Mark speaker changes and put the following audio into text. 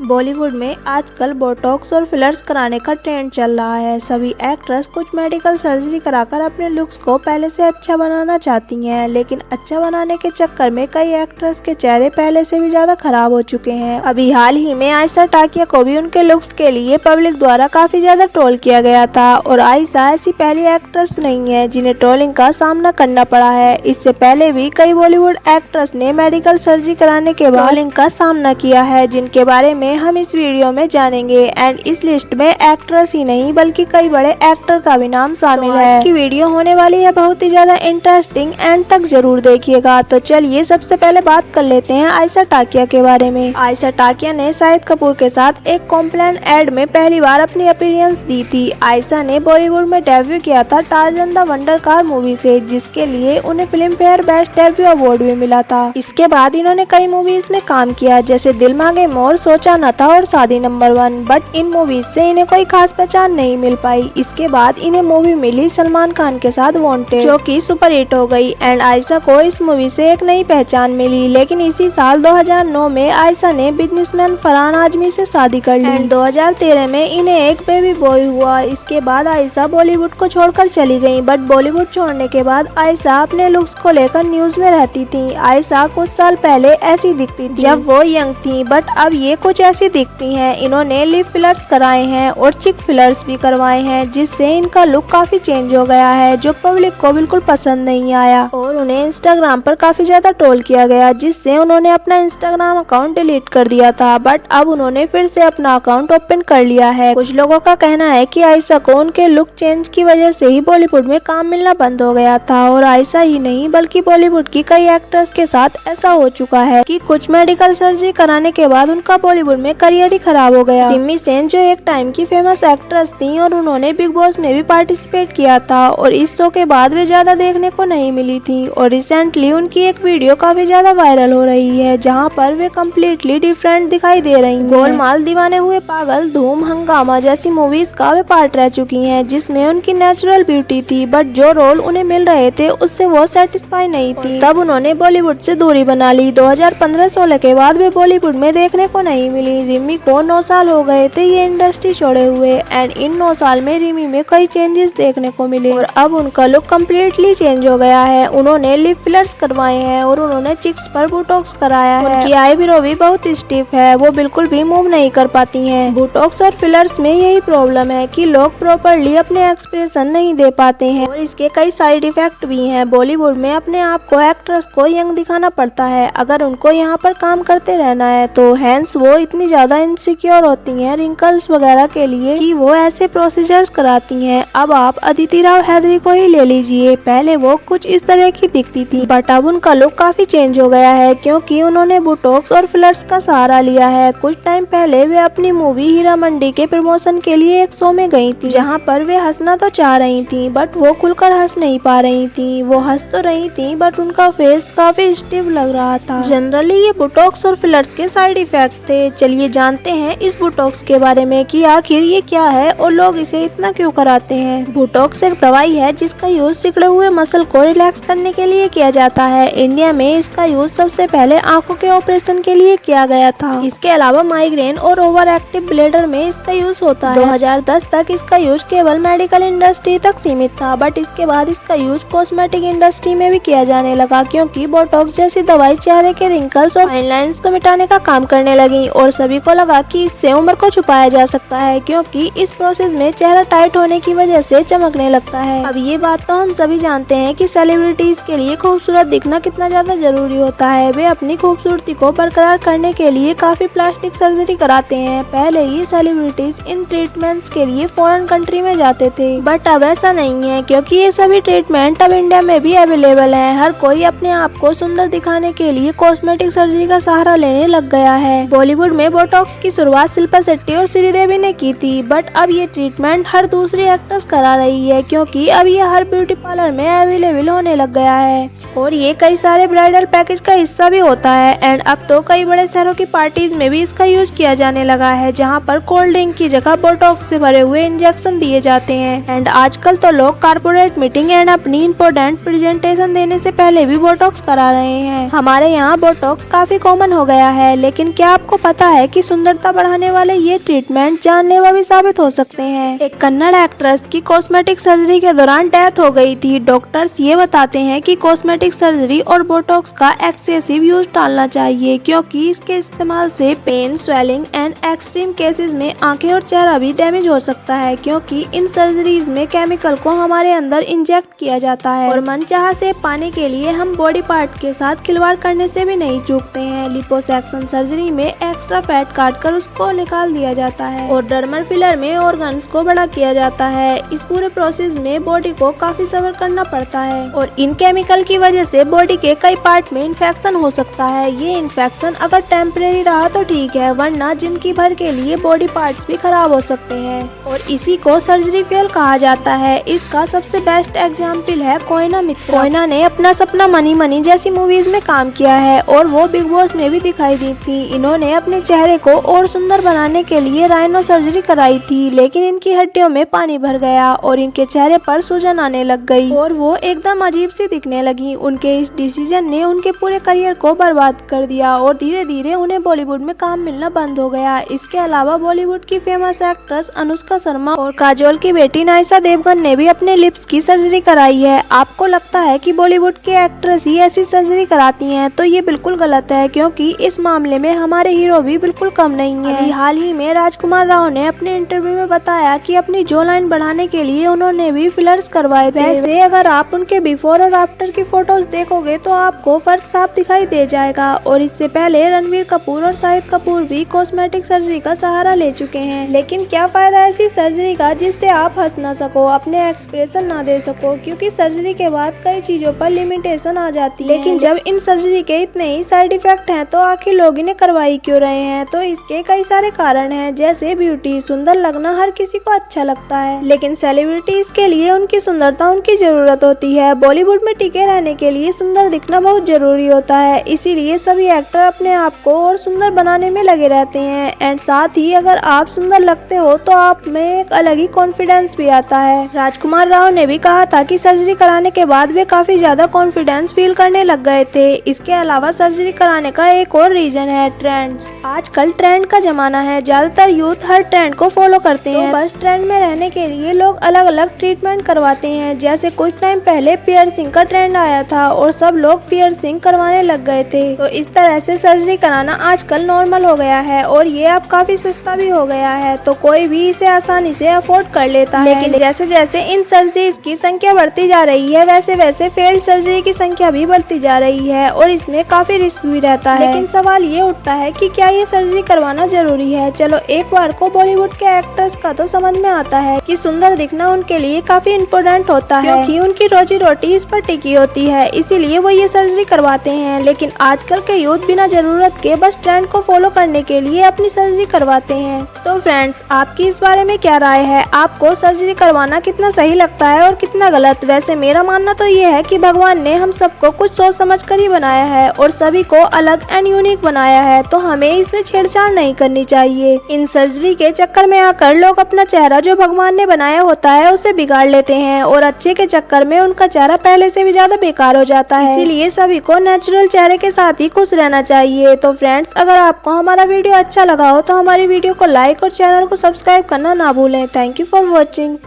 Speaker 1: बॉलीवुड में आजकल बोटॉक्स और फिलर्स कराने का ट्रेंड चल रहा है। सभी एक्ट्रेस कुछ मेडिकल सर्जरी कराकर अपने लुक्स को पहले से अच्छा बनाना चाहती हैं, लेकिन अच्छा बनाने के चक्कर में कई एक्ट्रेस के चेहरे पहले से भी ज्यादा खराब हो चुके हैं। अभी हाल ही में आयशा टाकिया को भी उनके लुक्स के लिए पब्लिक द्वारा काफी ज्यादा ट्रोल किया गया था और आयशा ऐसी पहली एक्ट्रेस नहीं है जिन्हें ट्रोलिंग का सामना करना पड़ा है। इससे पहले भी कई बॉलीवुड एक्ट्रेस ने मेडिकल सर्जरी कराने के बाद ट्रोलिंग का सामना किया है, जिनके बारे में हम इस वीडियो में जानेंगे। एंड इस लिस्ट में एक्ट्रेस ही नहीं बल्कि कई बड़े एक्टर का भी नाम शामिल है। की वीडियो होने वाली है बहुत ही ज्यादा इंटरेस्टिंग, एंड तक जरूर देखिएगा। तो चलिए सबसे पहले बात कर लेते हैं आयशा टाकिया के बारे में। आयशा टाकिया ने शाहिद कपूर के साथ एक कॉम्प्लान एड में पहली बार अपनी अपीयरेंस दी थी। आयशा ने बॉलीवुड में डेब्यू किया था Tarzan the wonder car movie से, जिसके लिए उन्हें film fair best debut award भी मिला था। इसके बाद इन्होंने कई मूवीज में काम किया, जैसे दिल मांगे मोर, सोचा न था और शादी नंबर 1, बट इन मूवीज से इन्हें कोई खास पहचान नहीं मिल पाई। इसके बाद इन्हें मूवी मिली सलमान खान के साथ वांटेड, जो कि सुपर हिट हो गई। एंड आयशा को इस मूवी से एक नई पहचान मिली। लेकिन इसी साल 2009 में आयशा ने बिजनेसमैन फरहान आजमी से शादी कर ली एंड 2013 में इन्हें एक बेबी बॉय हुआ। इसके बाद आयशा बॉलीवुड को छोड़कर चली गयी, बट बॉलीवुड छोड़ने के बाद आयशा अपने लुक्स को लेकर न्यूज में रहती थी। आयशा कुछ साल पहले ऐसी दिखती थी जब वो यंग थी, बट अब ये कुछ ऐसी दिखती हैं। इन्होंने लिप फिलर्स कराए हैं और चिक फिलर्स भी करवाए हैं, जिससे इनका लुक काफी चेंज हो गया है, जो पब्लिक को बिल्कुल पसंद नहीं आया और उन्हें इंस्टाग्राम पर काफी ज्यादा ट्रोल किया गया, जिससे उन्होंने अपना इंस्टाग्राम अकाउंट डिलीट कर दिया था। बट अब उन्होंने फिर से अपना अकाउंट ओपन कर लिया है। कुछ लोगों का कहना है कि आयशा को उनके लुक चेंज की वजह से ही बॉलीवुड में काम मिलना बंद हो गया था और आयशा ही नहीं बल्कि बॉलीवुड की कई एक्ट्रेस के साथ ऐसा हो चुका है कि कुछ मेडिकल सर्जरी कराने के बाद उनका बॉलीवुड में करियर ही खराब हो गया। रिमी सेन जो एक टाइम की फेमस एक्ट्रेस थी और उन्होंने बिग बॉस में भी पार्टिसिपेट किया था और इस शो के बाद वे ज्यादा देखने को नहीं मिली थी और रिसेंटली उनकी एक वीडियो काफी ज्यादा वायरल हो रही है, जहां पर वे कम्प्लीटली डिफरेंट दिखाई दे रही हैं। गोलमाल, दीवाने हुए पागल, धूम, हंगामा जैसी मूवीज का वे पार्ट रह चुकी हैं, जिसमें उनकी नेचुरल ब्यूटी थी, बट जो रोल उन्हें मिल रहे थे उससे वो सेटिस्फाई नहीं थी। तब उन्होंने बॉलीवुड से दूरी बना ली। 2015-16 के बाद वे बॉलीवुड में देखने को नहीं मिली। रिमी को 9 साल हो गए थे ये इंडस्ट्री छोड़े हुए एंड इन 9 साल में रिमी में कई चेंजेस देखने को मिले और अब उनका लुक कम्प्लीटली चेंज हो गया है। उन्होंने लिप फिलर्स करवाए हैं और उन्होंने चिक्स पर बोटॉक्स कराया है। उनकी आईब्रो भी बहुत स्टिफ है, वो बिल्कुल भी मूव नहीं कर पाती हैं। बोटॉक्स और फिलर्स में यही प्रॉब्लम है कि लोग प्रॉपरली अपने एक्सप्रेशन नहीं दे पाते हैं और इसके कई साइड इफेक्ट भी हैं। बॉलीवुड में अपने आप को एक्ट्रेस को यंग दिखाना पड़ता है अगर उनको यहाँ पर काम करते रहना है, तो हैंस वो इतनी ज्यादा इनसिक्योर होती हैं रिंकल्स वगैरह के लिए कि वो ऐसे प्रोसीजर्स कराती हैं। अब आप अदिति राव हैदरी को ही ले लीजिए, पहले वो कुछ इस तरह की दिखती थी, बट अब उनका लुक काफी चेंज हो गया है क्योंकि उन्होंने बोटॉक्स और फिलर्स का सहारा लिया है। कुछ टाइम पहले वे अपनी मूवी हीरा मंडी के प्रमोशन के लिए एक शो में गई थी, जहाँ पर वे हंसना तो चाह रही थी बट वो खुलकर हंस नहीं पा रही थी। वो हंस तो रही थी बट उनका फेस काफी स्टिफ लग रहा था। जनरली ये बोटॉक्स और फिलर्स के साइड इफेक्ट थे। चलिए जानते हैं इस बोटॉक्स के बारे में कि आखिर ये क्या है और लोग इसे इतना क्यों कराते हैं। बोटॉक्स एक दवाई है जिसका यूज सिकुड़े हुए मसल को रिलैक्स करने के लिए किया जाता है। इंडिया में इसका यूज सबसे पहले आंखों के ऑपरेशन के लिए किया गया था। इसके अलावा माइग्रेन और ओवर एक्टिव ब्लैडर में इसका यूज होता है। 2010 तक इसका यूज केवल मेडिकल इंडस्ट्री तक सीमित था, बट इसके बाद इसका यूज कॉस्मेटिक इंडस्ट्री में भी किया जाने लगा क्योंकि बोटॉक्स जैसी दवाई चेहरे के रिंकल्स और फाइन लाइन्स को मिटाने का काम करने लगी और सभी को लगा कि इससे उम्र को छुपाया जा सकता है क्योंकि इस प्रोसेस में चेहरा टाइट होने की वजह से चमकने लगता है। अब ये बात तो हम सभी जानते हैं कि सेलिब्रिटीज के लिए खूबसूरत दिखना कितना ज्यादा जरूरी होता है। वे अपनी खूबसूरती को बरकरार करने के लिए काफी प्लास्टिक सर्जरी कराते हैं। पहले ये सेलिब्रिटीज इन ट्रीटमेंट्स के लिए फॉरेन कंट्री में जाते थे, बट अब ऐसा नहीं है क्योंकि ये सभी ट्रीटमेंट अब इंडिया में भी अवेलेबल है। हर कोई अपने आप को सुंदर दिखाने के लिए कॉस्मेटिक सर्जरी का सहारा लेने लग गया है। बॉलीवुड में बोटॉक्स की शुरुआत शिल्पा शेट्टी और श्रीदेवी ने की थी, बट अब ये ट्रीटमेंट हर दूसरी एक्ट्रेस करा रही है क्योंकि अब ये हर ब्यूटी पार्लर में अवेलेबल होने लग गया है और ये कई सारे ब्राइडल पैकेज का हिस्सा भी होता है। एंड अब तो कई बड़े शहरों की पार्टीज में भी इसका यूज किया जाने लगा है, जहाँ पर कोल्ड ड्रिंक की जगह बोटॉक्स से भरे हुए इंजेक्शन दिए जाते हैं। एंड आजकल तो लोग कारपोरेट मीटिंग एंड अपनी इम्पोर्टेंट प्रेजेंटेशन देने से पहले भी बोटॉक्स करा रहे हैं। हमारे यहाँ बोटॉक्स काफी कॉमन हो गया है, लेकिन क्या आपको पता होता है कि सुंदरता बढ़ाने वाले ये ट्रीटमेंट जानलेवा भी साबित हो सकते हैं। एक कन्नड़ एक्ट्रेस की कॉस्मेटिक सर्जरी के दौरान डेथ हो गई थी। डॉक्टर्स ये बताते हैं कि कॉस्मेटिक सर्जरी और बोटॉक्स का एक्सेसिव यूज टालना चाहिए, क्योंकि इसके इस्तेमाल से pain, swelling and extreme cases में आंखें और चेहरा भी डैमेज हो सकता है, क्योंकि इन सर्जरीज में केमिकल को हमारे अंदर इंजेक्ट किया जाता है और मनचाहा सेहत पाने के लिए हम बॉडी पार्ट के साथ खिलवाड़ करने से भी नहीं चूकते हैं। लिपोसैक्शन सर्जरी में एक्स्ट्रा फैट काटकर उसको निकाल दिया जाता है और डर्मल फिलर में ऑर्गन्स को बड़ा किया जाता है। इस पूरे प्रोसेस में बॉडी को काफी सब्र करना पड़ता है और इन केमिकल की वजह से बॉडी के कई पार्ट में इन्फेक्शन हो सकता है। ये इन्फेक्शन अगर टेम्परेरी रहा तो ठीक है, वरना जिंदगी भर के लिए बॉडी पार्ट्स भी खराब हो सकते हैं और इसी को सर्जरी फेल कहा जाता है। इसका सबसे बेस्ट एग्जाम्पल है कोयना मित्रा। कोयना ने अपना सपना मनी मनी जैसी मूवीज में काम किया है और वो बिग बॉस में भी दिखाई दी थी। इन्होंने अपने चेहरे को और सुंदर बनाने के लिए राइनो सर्जरी कराई थी, लेकिन इनकी हड्डियों में पानी भर गया और इनके चेहरे पर सूजन आने लग गई और वो एकदम अजीब सी दिखने लगी। उनके इस डिसीजन ने उनके पूरे करियर को बर्बाद कर दिया और धीरे धीरे उन्हें बॉलीवुड में काम मिलना बंद हो गया। इसके अलावा बॉलीवुड की फेमस एक्ट्रेस अनुष्का शर्मा और काजोल की बेटी नायसा देवगन ने भी अपने लिप्स की सर्जरी कराई है। आपको लगता है कि बॉलीवुड के एक्ट्रेस ही ऐसी सर्जरी कराती हैं, तो ये बिल्कुल गलत है, क्योंकि इस मामले में हमारे हीरो भी बिल्कुल कम नहीं है। अभी हाल ही में राजकुमार राव ने अपने इंटरव्यू में बताया कि अपनी जो लाइन बढ़ाने के लिए उन्होंने भी फिलर्स करवाए थे। वैसे अगर आप उनके बिफोर और आफ्टर की फोटोज देखोगे तो आपको फर्क साफ दिखाई दे जाएगा। और इससे पहले रणवीर कपूर और शाहिद कपूर भी कॉस्मेटिक सर्जरी का सहारा ले चुके हैं, लेकिन क्या फायदा ऐसी सर्जरी का जिससे आप हंस ना सको, अपने एक्सप्रेशन ना दे सको, क्योंकि सर्जरी के बाद कई चीजों पर लिमिटेशन आ जाती है। लेकिन जब इन सर्जरी के इतने ही साइड इफेक्ट हैं तो आखिर लोग इन्हें करवाई क्यों रहे हैं? तो इसके कई सारे कारण हैं, जैसे ब्यूटी, सुंदर लगना हर किसी को अच्छा लगता है, लेकिन सेलिब्रिटीज के लिए उनकी सुंदरता उनकी जरूरत होती है। बॉलीवुड में टिके रहने के लिए सुंदर दिखना बहुत जरूरी होता है, इसीलिए सभी एक्टर अपने आप को और सुंदर बनाने में लगे रहते हैं। एंड साथ ही अगर आप सुंदर लगते हो तो आप में एक अलग ही कॉन्फिडेंस भी आता है। राजकुमार राव ने भी कहा था कि सर्जरी कराने के बाद वे काफी ज्यादा कॉन्फिडेंस फील करने लग गए थे। इसके अलावा सर्जरी कराने का एक और रीजन है ट्रेंड्स। आजकल ट्रेंड का जमाना है, ज्यादातर यूथ हर ट्रेंड को फॉलो करते हैं। बस ट्रेंड में रहने के लिए लोग अलग अलग ट्रीटमेंट करवाते हैं। जैसे कुछ टाइम पहले पियर्सिंग का ट्रेंड आया था और सब लोग पियर्सिंग करवाने लग गए थे, तो इस तरह से सर्जरी कराना आजकल नॉर्मल हो गया है और ये अब काफी सस्ता भी हो गया है, तो कोई भी इसे आसानी से अफोर्ड कर लेता है। लेकिन जैसे जैसे इन सर्जरीज की संख्या बढ़ती जा रही है, वैसे वैसे फेल्ड सर्जरी की संख्या भी बढ़ती जा रही है और इसमें काफी रिस्क भी रहता है। लेकिन सवाल ये उठता है कि क्या ये सर्जरी करवाना जरूरी है? चलो एक बार को बॉलीवुड के एक्टर्स का तो समझ में आता है कि सुंदर दिखना उनके लिए काफी इम्पोर्टेंट होता है, क्योंकि उनकी रोजी रोटी इस पर टिकी होती है, इसीलिए वो ये सर्जरी करवाते हैं। लेकिन आजकल के यूथ बिना जरूरत के बस ट्रेंड को फॉलो करने के लिए अपनी सर्जरी करवाते हैं। तो फ्रेंड्स, आपकी इस बारे में क्या राय है? आपको सर्जरी करवाना कितना सही लगता है और कितना गलत? वैसे मेरा मानना तो ये है कि भगवान ने हम सबको कुछ सोच समझ कर ही बनाया है और सभी को अलग एंड यूनिक बनाया है, तो हमें इसमें छेड़छाड़ नहीं करनी चाहिए। इन सर्जरी के चक्कर में आकर लोग अपना चेहरा जो भगवान ने बनाया होता है उसे बिगाड़ लेते हैं और अच्छे के चक्कर में उनका चेहरा पहले से भी ज्यादा बेकार हो जाता है। इसीलिए सभी को नेचुरल चेहरे के साथ ही खुश रहना चाहिए। तो फ्रेंड्स, अगर आपको हमारा वीडियो अच्छा लगा हो तो हमारी वीडियो को लाइक और चैनल को सब्सक्राइब करना ना भूलें। Thank you for watching.